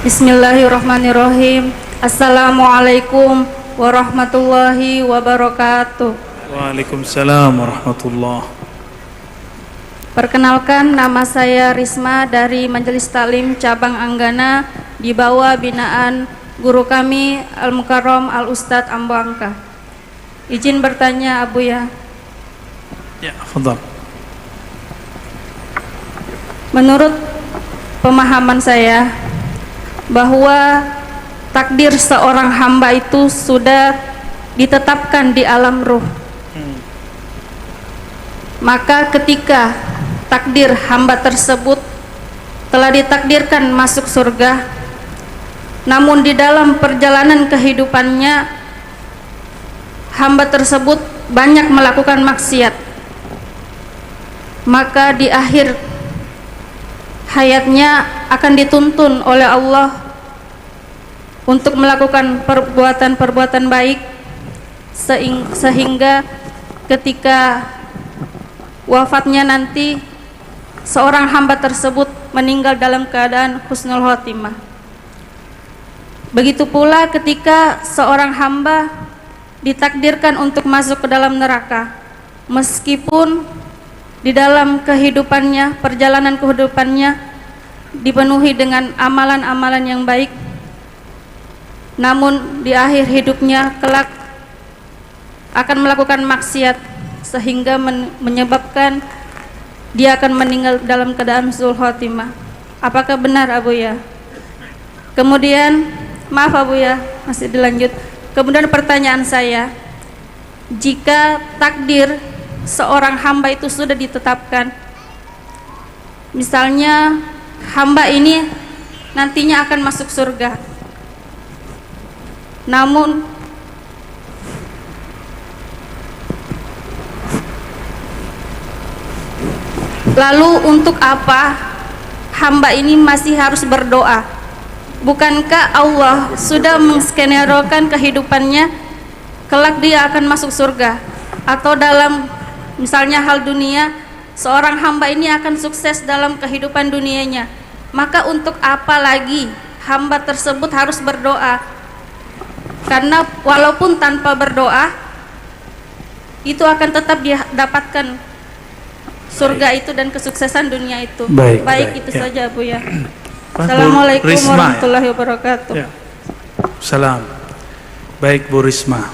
Bismillahirrahmanirrahim. Assalamualaikum warahmatullahi wabarakatuh. Waalaikumsalam warahmatullah. Perkenalkan, nama saya Risma dari Majelis Taklim Cabang Anggana di bawah binaan guru kami Al-Mukarram Al-Ustadz Ambo Angka. Izin bertanya, Abuya. Ya, fadhal. Menurut pemahaman saya bahwa takdir seorang hamba itu sudah ditetapkan di alam ruh. Maka ketika takdir hamba tersebut telah ditakdirkan masuk surga, namun di dalam perjalanan kehidupannya hamba tersebut banyak melakukan maksiat, maka di akhir hayatnya akan dituntun oleh Allah untuk melakukan perbuatan-perbuatan baik, sehingga ketika wafatnya nanti seorang hamba tersebut meninggal dalam keadaan husnul khotimah. Begitu pula ketika seorang hamba ditakdirkan untuk masuk ke dalam neraka, meskipun di dalam kehidupannya, perjalanan kehidupannya dipenuhi dengan amalan-amalan yang baik, namun di akhir hidupnya kelak akan melakukan maksiat sehingga menyebabkan dia akan meninggal dalam keadaan husnul khotimah. Apakah benar, Abuya? Kemudian, maaf Abuya, masih dilanjut. Kemudian pertanyaan saya, jika takdir seorang hamba itu sudah ditetapkan, misalnya hamba ini nantinya akan masuk surga, namun lalu untuk apa hamba ini masih harus berdoa? Bukankah Allah sudah menskenarokan kehidupannya kelak dia akan masuk surga? Atau dalam misalnya hal dunia, seorang hamba ini akan sukses dalam kehidupan dunianya, maka untuk apa lagi hamba tersebut harus berdoa? Karena walaupun tanpa berdoa itu akan tetap didapatkan surga itu dan kesuksesan dunia itu. Baik itu ya saja, Bu ya. Assalamualaikum warahmatullahi wabarakatuh. Ya. Salam. Baik Bu Risma,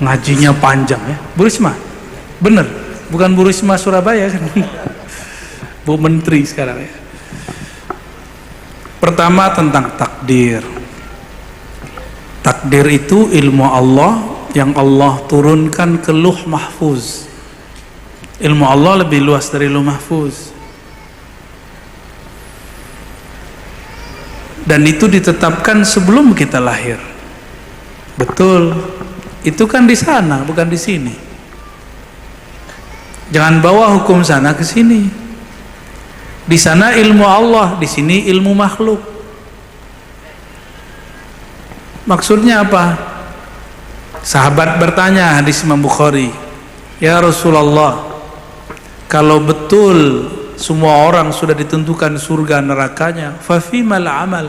ngajinya panjang ya Bu Risma, bener bukan Bu Risma Surabaya kan? Bu Menteri sekarang ya. Pertama tentang takdir. Takdir itu ilmu Allah yang Allah turunkan ke Lauh Mahfuz. Ilmu Allah lebih luas dari Lauh Mahfuz, dan itu ditetapkan sebelum kita lahir. Betul, itu kan di sana bukan di sini. Jangan bawa hukum sana ke sini. Di sana ilmu Allah, di sini ilmu makhluk. Maksudnya apa? Sahabat bertanya, hadis Imam Bukhari, ya Rasulullah, kalau betul semua orang sudah ditentukan surga nerakanya, fafimal amal.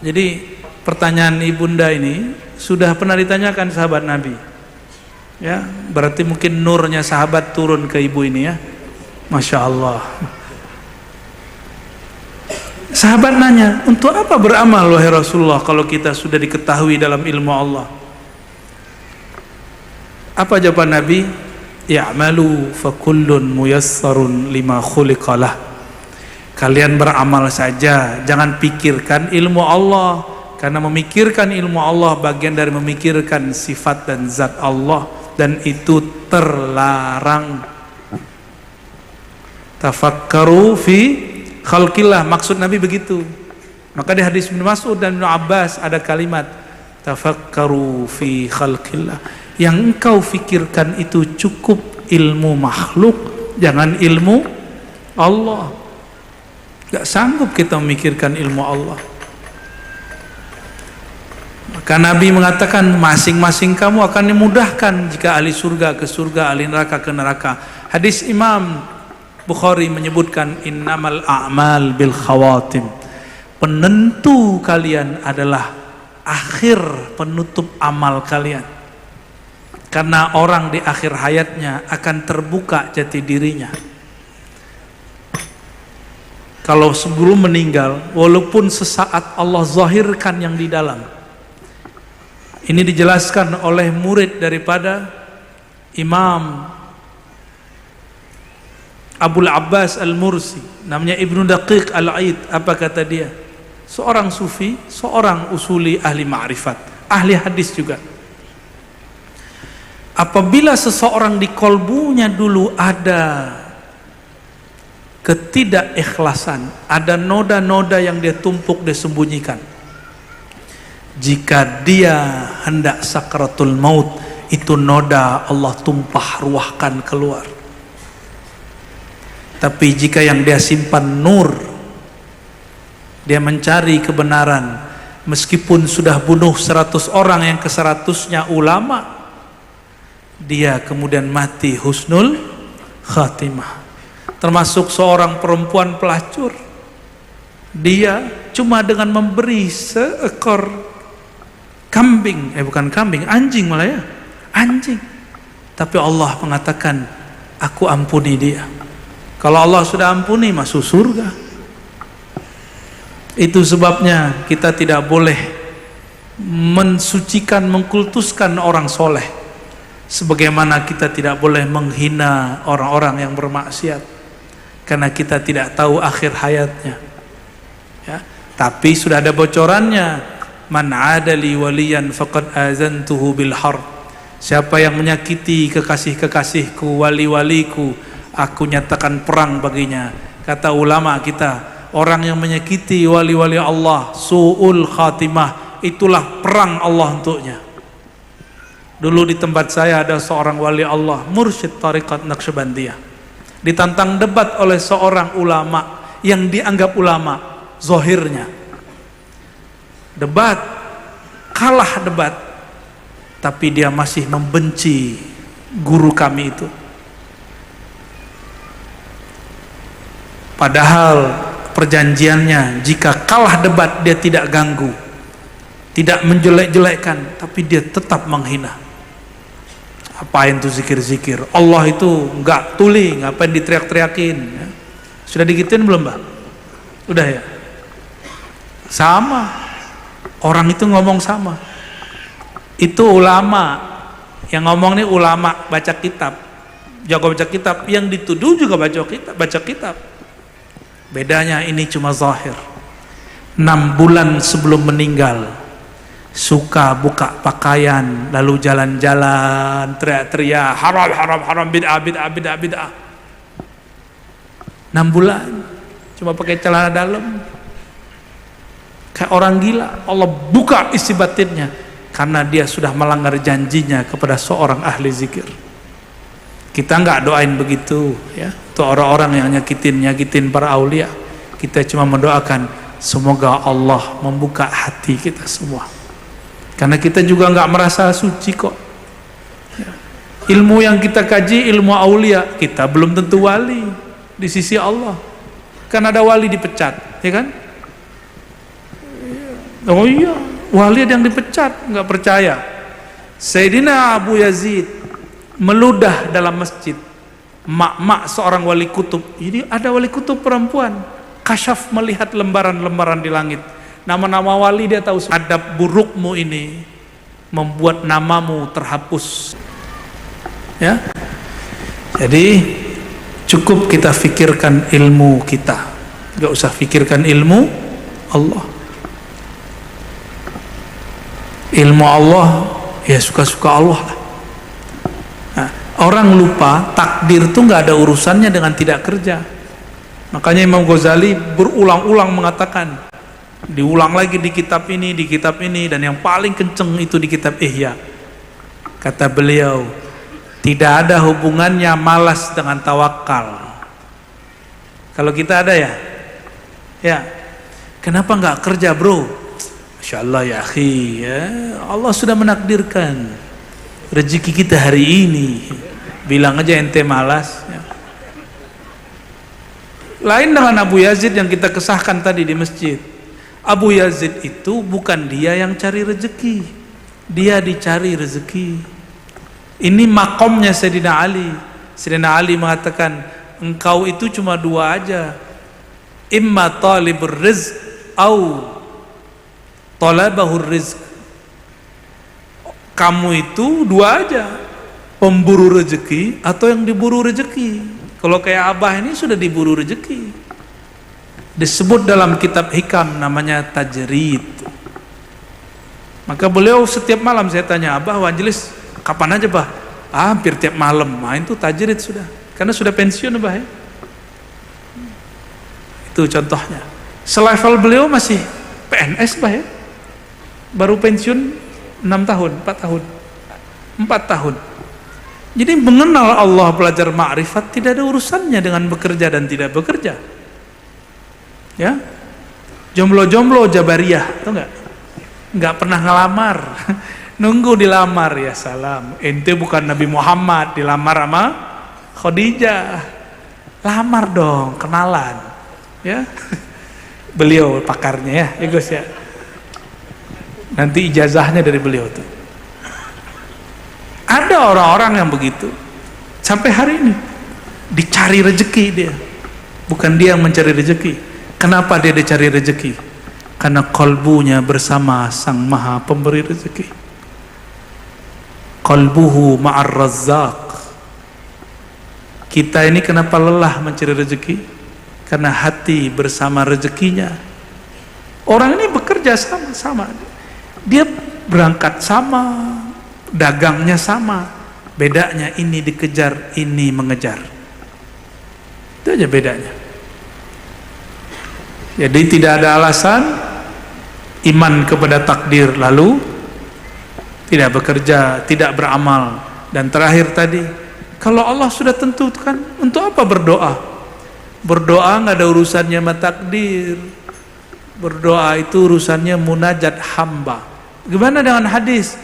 Jadi pertanyaan ibunda ini sudah pernah ditanyakan sahabat Nabi. Ya, berarti mungkin nurnya sahabat turun ke ibu ini ya. Masya Allah. Sahabat nanya, untuk apa beramal wahai Rasulullah kalau kita sudah diketahui dalam ilmu Allah? Apa jawaban Nabi? Ya'malu fakullun muyassarun lima khuliqalah. Kalian beramal saja, jangan pikirkan ilmu Allah, karena memikirkan ilmu Allah bagian dari memikirkan sifat dan zat Allah, dan itu terlarang. Tafakkaru fi khalqillah, maksud Nabi begitu. Maka di hadis Ibnu Mas'ud dan Ibnu Abbas ada kalimat tafakkaru fi khalqillah. Yang engkau fikirkan itu cukup ilmu makhluk, jangan ilmu Allah. Gak sanggup kita memikirkan ilmu Allah. Maka Nabi mengatakan masing-masing kamu akan dimudahkan, jika ahli surga ke surga, ahli neraka ke neraka. Hadis Imam Bukhari menyebutkan innamal a'mal bil khawatim. penentu kalian adalah akhir penutup amal kalian. Karena orang di akhir hayatnya akan terbuka jati dirinya. Kalau sebelum meninggal, walaupun sesaat Allah zahirkan yang di dalam. Ini dijelaskan oleh murid daripada Imam Abul Abbas Al-Mursi, namanya Ibnu Daqiq Al-Aid. Apa kata dia? Seorang sufi, seorang usuli ahli ma'rifat, ahli hadis juga. Apabila seseorang di kolbunya dulu ada ketidakikhlasan, ada noda-noda yang dia tumpuk, dia sembunyikan, jika dia hendak sakaratul maut, itu noda Allah tumpah ruahkan keluar. Tapi jika yang dia simpan nur, dia mencari kebenaran, meskipun sudah bunuh 100 orang, yang ke-100-nya ulama, dia kemudian mati husnul khatimah. Termasuk seorang perempuan pelacur, dia cuma dengan memberi seekor kambing, bukan kambing, anjing malah ya, anjing, tapi Allah mengatakan aku ampuni dia. Kalau Allah sudah ampuni, masuk surga. Itu sebabnya kita tidak boleh mensucikan, mengkultuskan orang soleh, sebagaimana kita tidak boleh menghina orang-orang yang bermaksiat, karena kita tidak tahu akhir hayatnya ya. Tapi sudah ada bocorannya, man adali waliyan faqad azantuhu bil harb. Siapa yang menyakiti kekasih-kekasihku, wali-waliku, aku nyatakan perang baginya. Kata ulama kita, orang yang menyakiti wali-wali Allah, su'ul khatimah, itulah perang Allah untuknya. Dulu di tempat saya ada seorang wali Allah, mursyid tariqat Naqsyabandiyah, ditantang debat oleh seorang ulama yang dianggap ulama zahirnya. Debat, kalah debat, tapi dia masih membenci guru kami itu. Padahal perjanjiannya, jika kalah debat dia tidak ganggu, tidak menjelek-jelekkan, tapi dia tetap menghina. Apain tuh zikir-zikir? Allah itu enggak tuli, ngapain diteriak-teriakin ya? Sudah digituin belum, Mbak? Udah ya? Sama. Orang itu ngomong sama. Itu ulama. Yang ngomong ini ulama baca kitab, jago baca kitab. Yang dituduh juga baca kitab. Bedanya ini cuma zahir. 6 bulan sebelum meninggal, suka buka pakaian, lalu jalan-jalan, teriak-teriak, haram, haram, haram, bid'ah, bid'ah, bid'ah, bid'ah. 6 bulan cuma pakai celana dalam, kayak orang gila. Allah buka isi batinnya karena dia sudah melanggar janjinya kepada seorang ahli zikir. Kita nggak doain begitu ya, untuk orang-orang yang nyakitin para aulia. Kita cuma mendoakan semoga Allah membuka hati kita semua, karena kita juga nggak merasa suci kok ya. Ilmu yang kita kaji ilmu aulia, kita belum tentu wali di sisi Allah. Kan ada wali dipecat ya kan. Oh iya, wali ada yang dipecat, nggak percaya. Sayyidina Abu Yazid meludah dalam masjid, mak seorang wali kutub. Jadi ada wali kutub perempuan, kasyaf melihat lembaran-lembaran di langit, nama-nama wali dia tahu. Adab burukmu ini membuat namamu terhapus ya. Jadi cukup kita fikirkan ilmu kita, nggak usah fikirkan ilmu Allah. Ilmu Allah ya suka-suka Allah lah. Nah, orang lupa takdir itu nggak ada urusannya dengan tidak kerja. Makanya Imam Ghazali berulang-ulang mengatakan, diulang lagi di kitab ini, dan yang paling kenceng itu di kitab Ihya. Kata beliau, tidak ada hubungannya malas dengan tawakal. Kalau kita ada ya, kenapa nggak kerja bro? Masya Allah ya akhi ya, Allah sudah menakdirkan rezeki kita hari ini, bilang aja ente malas ya. Lain dengan Abu Yazid yang kita kesahkan tadi di masjid. Abu Yazid itu bukan dia yang cari rezeki, dia dicari rezeki. Ini makomnya Sayyidina Ali. Sayyidina Ali mengatakan, engkau itu cuma dua aja, imma talibur rizq au talabahur rizq. Kamu itu dua aja, pemburu rezeki atau yang diburu rezeki. Kalau kayak Abah ini sudah diburu rezeki. Disebut dalam kitab hikam namanya tajrid. Maka beliau setiap malam saya tanya, Abah majelis kapan aja Bah? Hampir tiap malam. Nah, itu tajrid sudah. Karena sudah pensiun Bah ya. Itu contohnya. Selevel beliau masih PNS Bah ya. Baru pensiun 6 tahun, 4 tahun. 4 tahun. Jadi mengenal Allah, belajar ma'rifat tidak ada urusannya dengan bekerja dan tidak bekerja. Ya. Jomblo-jomblo Jabariyah, tahu enggak? Enggak pernah ngelamar. Nunggu dilamar, ya salam. Ente bukan Nabi Muhammad, dilamar sama Khadijah. Lamar dong, kenalan. Ya. Beliau pakarnya ya Gus ya. Nanti ijazahnya dari beliau tuh. Ada orang-orang yang begitu sampai hari ini dicari rezeki dia, bukan dia yang mencari rezeki. Kenapa dia dicari rezeki? Karena kalbunya bersama Sang Maha Pemberi rezeki. Qalbuhu ma'ar razzaq. Kita ini kenapa lelah mencari rezeki? Karena hati bersama rezekinya. Orang ini bekerja sama-sama. Dia berangkat sama, dagangnya sama, bedanya ini dikejar, ini mengejar. Itu aja bedanya. Jadi tidak ada alasan iman kepada takdir lalu tidak bekerja, tidak beramal. Dan terakhir tadi, kalau Allah sudah tentukan, untuk apa berdoa? Berdoa nggak ada urusannya sama takdir. Berdoa itu urusannya munajat hamba. Gimana dengan hadis?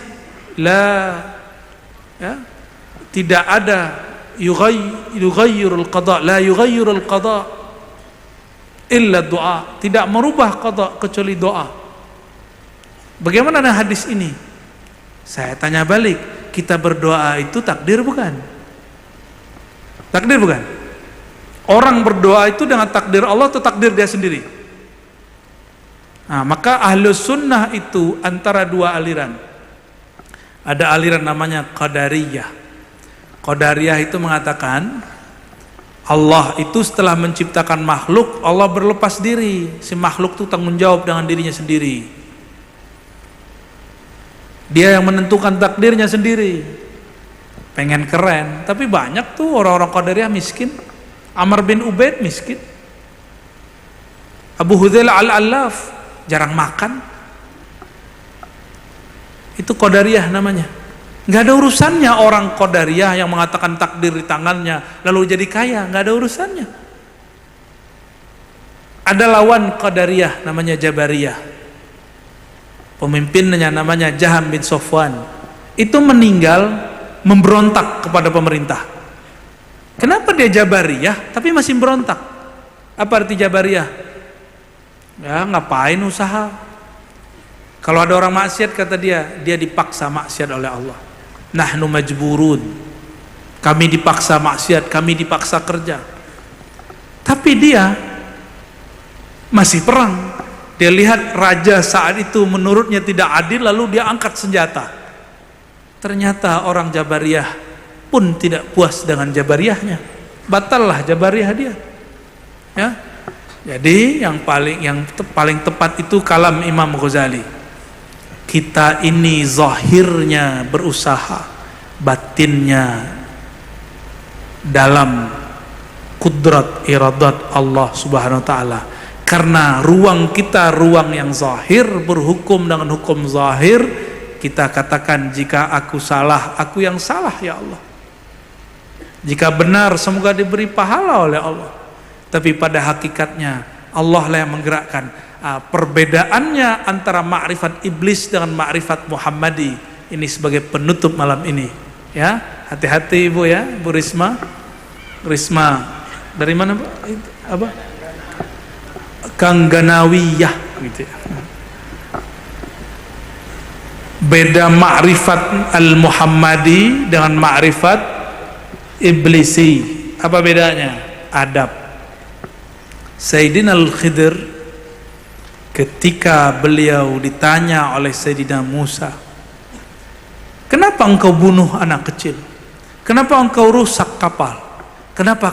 Tidak ada yughayyirul qada, la yughayyirul qada illa doa. Tidak merubah qada kecuali doa. Bagaimana dengan hadis ini? Saya tanya balik, kita berdoa itu takdir bukan? Takdir bukan? Orang berdoa itu dengan takdir Allah atau takdir dia sendiri? Nah, maka Ahlus Sunnah itu antara dua aliran. Ada aliran namanya Qadariyah. Qadariyah itu mengatakan Allah itu setelah menciptakan makhluk, Allah berlepas diri. Si makhluk itu tanggung jawab dengan dirinya sendiri. Dia yang menentukan takdirnya sendiri. Pengen keren, tapi banyak tuh orang-orang Qadariyah miskin. Amr bin Ubaid miskin. Abu Hudzail al-Allaf jarang makan. Itu Qadariyah namanya. Nggak ada urusannya orang Qadariyah yang mengatakan takdir di tangannya lalu jadi kaya, nggak ada urusannya. Ada lawan Qadariyah namanya Jabariyah. Pemimpinnya namanya Jaham bin Sofwan. Itu meninggal memberontak kepada pemerintah. Kenapa dia Jabariyah tapi masih berontak? Apa arti Jabariyah? Ya ngapain usaha? Kalau ada orang maksiat kata dia dipaksa maksiat oleh Allah. Nahnu majburun. Kami dipaksa maksiat, kami dipaksa kerja. Tapi dia masih perang. Dia lihat raja saat itu menurutnya tidak adil lalu dia angkat senjata. Ternyata orang Jabariyah pun tidak puas dengan Jabariyahnya. Batallah Jabariyah dia. Ya. Jadi yang paling tepat itu kalam Imam Ghazali. Kita ini zahirnya berusaha, batinnya dalam kudrat iradat Allah Subhanahu wa taala. Karena ruang kita ruang yang zahir, berhukum dengan hukum zahir, kita katakan jika aku salah, aku yang salah ya Allah. Jika benar, semoga diberi pahala oleh Allah. Tapi pada hakikatnya Allah lah yang menggerakkan. Perbedaannya antara ma'rifat iblis dengan ma'rifat Muhammadi ini sebagai penutup malam ini. Ya, hati-hati Ibu ya, Bu Risma. Risma dari mana Bu? Apa? Kangganawiyah. gitu ya. Beda ma'rifat al-Muhammadi dengan ma'rifat iblisi. Apa bedanya? Adab. Sayyidina Al-Khidir ketika beliau ditanya oleh Sayyidina Musa, kenapa engkau bunuh anak kecil? Kenapa engkau rusak kapal? Kenapa?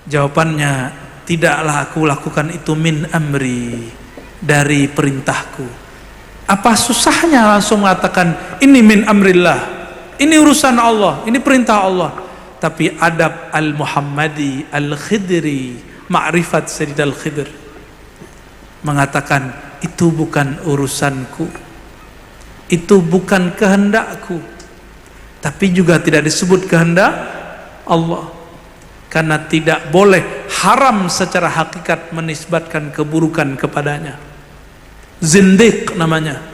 Jawabannya, tidaklah aku lakukan itu min amri, dari perintahku. Apa susahnya langsung mengatakan ini min amrillah, ini urusan Allah, ini perintah Allah. Tapi adab al-Muhammadi al-Khidri, ma'rifat Sayyidina Al-Khidir, mengatakan itu bukan urusanku, itu bukan kehendakku, tapi juga tidak disebut kehendak Allah, karena tidak boleh, haram secara hakikat menisbatkan keburukan kepadanya. Zindiq namanya.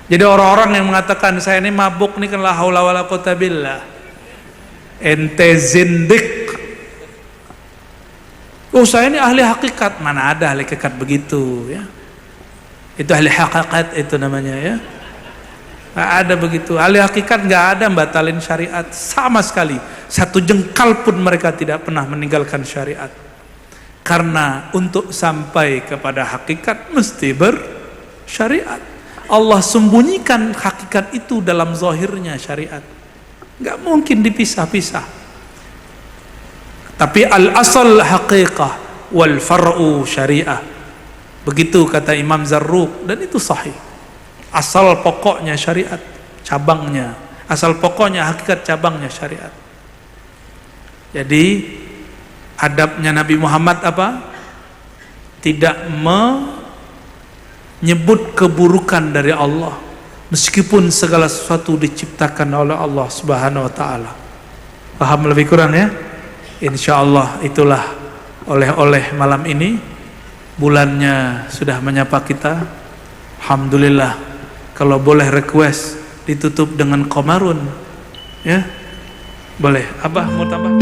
Jadi orang-orang yang mengatakan saya ini mabuk nih kan la haula wala quwata billah, ente zindiq. Oh saya ini ahli hakikat, mana ada ahli hakikat begitu ya. Itu ahli hakikat itu namanya ya. Nggak ada begitu. Ahli hakikat nggak ada batalin syariat sama sekali. Satu jengkal pun mereka tidak pernah meninggalkan syariat. Karena untuk sampai kepada hakikat mesti bersyariat. Allah sembunyikan hakikat itu dalam zahirnya syariat. Nggak mungkin dipisah-pisah. Tapi al-asal haqiqah wal far'u syariah. Begitu kata Imam Zarruq, dan itu sahih. Asal pokoknya syariat, cabangnya. Asal pokoknya hakikat, cabangnya syariat. Jadi adabnya Nabi Muhammad apa? Tidak menyebut keburukan dari Allah, meskipun segala sesuatu diciptakan oleh Allah Subhanahu wa taala. Paham lebih kurang ya? Insyaallah itulah oleh-oleh malam ini. Bulannya sudah menyapa kita. Alhamdulillah. Kalau boleh request ditutup dengan qamarun ya? Boleh. Abah mau tambah?